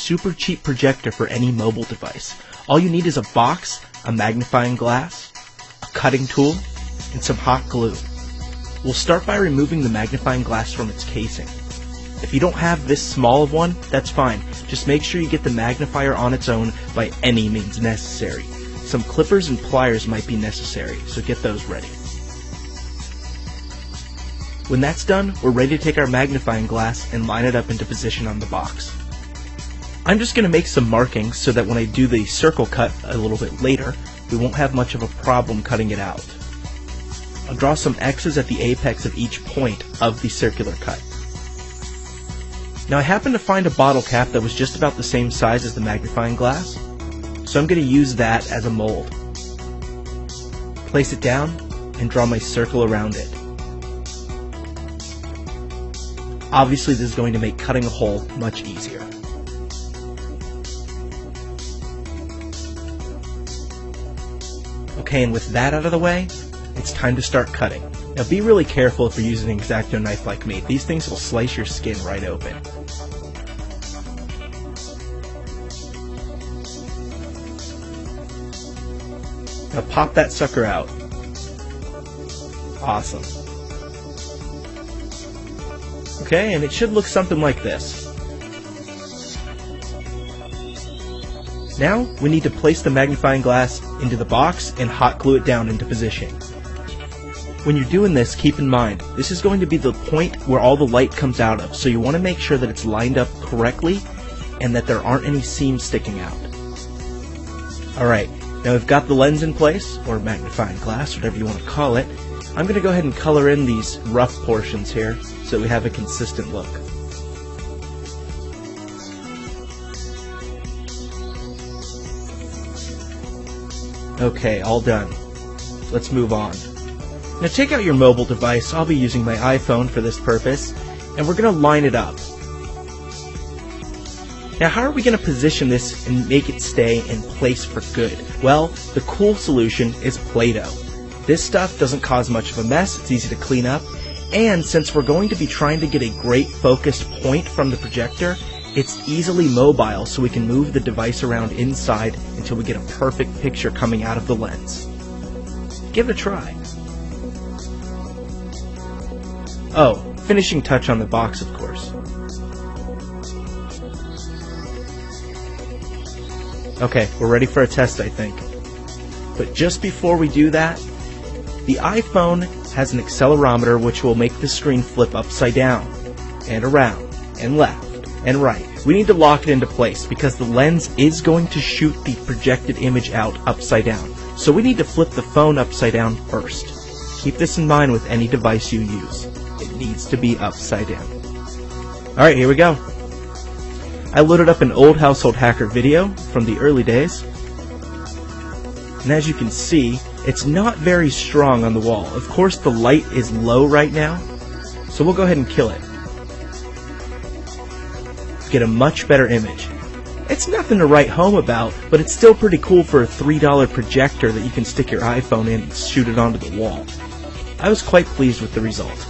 super cheap projector for any mobile device. All you need is a box, a magnifying glass, a cutting tool, and some hot glue. We'll start by removing the magnifying glass from its casing. If you don't have this small of one, that's fine. Just make sure you get the magnifier on its own by any means necessary. Some clippers and pliers might be necessary, so get those ready. When that's done, we're ready to take our magnifying glass and line it up into position on the box. I'm just going to make some markings so that when I do the circle cut a little bit later, we won't have much of a problem cutting it out. I'll draw some X's at the apex of each point of the circular cut. Now I happened to find a bottle cap that was just about the same size as the magnifying glass, so I'm going to use that as a mold. Place it down and draw my circle around it. Obviously this is going to make cutting a hole much easier. Okay, and with that out of the way, it's time to start cutting. Now be really careful if you're using an X-Acto knife like me. These things will slice your skin right open. Now pop that sucker out. Awesome. Okay, and it should look something like this. Now we need to place the magnifying glass into the box and hot glue it down into position. When you're doing this, keep in mind, this is going to be the point where all the light comes out of, so you want to make sure that it's lined up correctly and that there aren't any seams sticking out. Alright, now we've got the lens in place, or magnifying glass, whatever you want to call it. I'm going to go ahead and color in these rough portions here so we have a consistent look. Okay, all done. Let's move on. Now take out your mobile device. I'll be using my iPhone for this purpose, and we're going to line it up. Now how are we going to position this and make it stay in place for good? Well, the cool solution is Play-Doh. This stuff doesn't cause much of a mess, it's easy to clean up, and since we're going to be trying to get a great focused point from the projector, it's easily mobile so we can move the device around inside until we get a perfect picture coming out of the lens. Give it a try. Oh, finishing touch on the box, of course. Okay, we're ready for a test, I think. But just before we do that, the iPhone has an accelerometer which will make the screen flip upside down, and around, and left, and right. We need to lock it into place because the lens is going to shoot the projected image out upside down. So we need to flip the phone upside down first. Keep this in mind with any device you use. It needs to be upside down. Alright, here we go. I loaded up an old Household Hacker video from the early days. And as you can see, it's not very strong on the wall. Of course, the light is low right now, so we'll go ahead and kill it. Get a much better image. It's nothing to write home about, but it's still pretty cool for a $3 projector that you can stick your iPhone in and shoot it onto the wall. I was quite pleased with the result.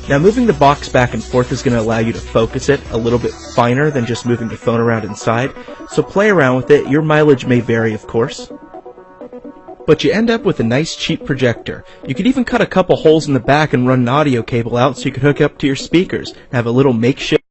Now moving the box back and forth is going to allow you to focus it a little bit finer than just moving the phone around inside, so play around with it. Your mileage may vary, of course. But you end up with a nice cheap projector. You could even cut a couple holes in the back and run an audio cable out so you could hook up to your speakers and have a little makeshift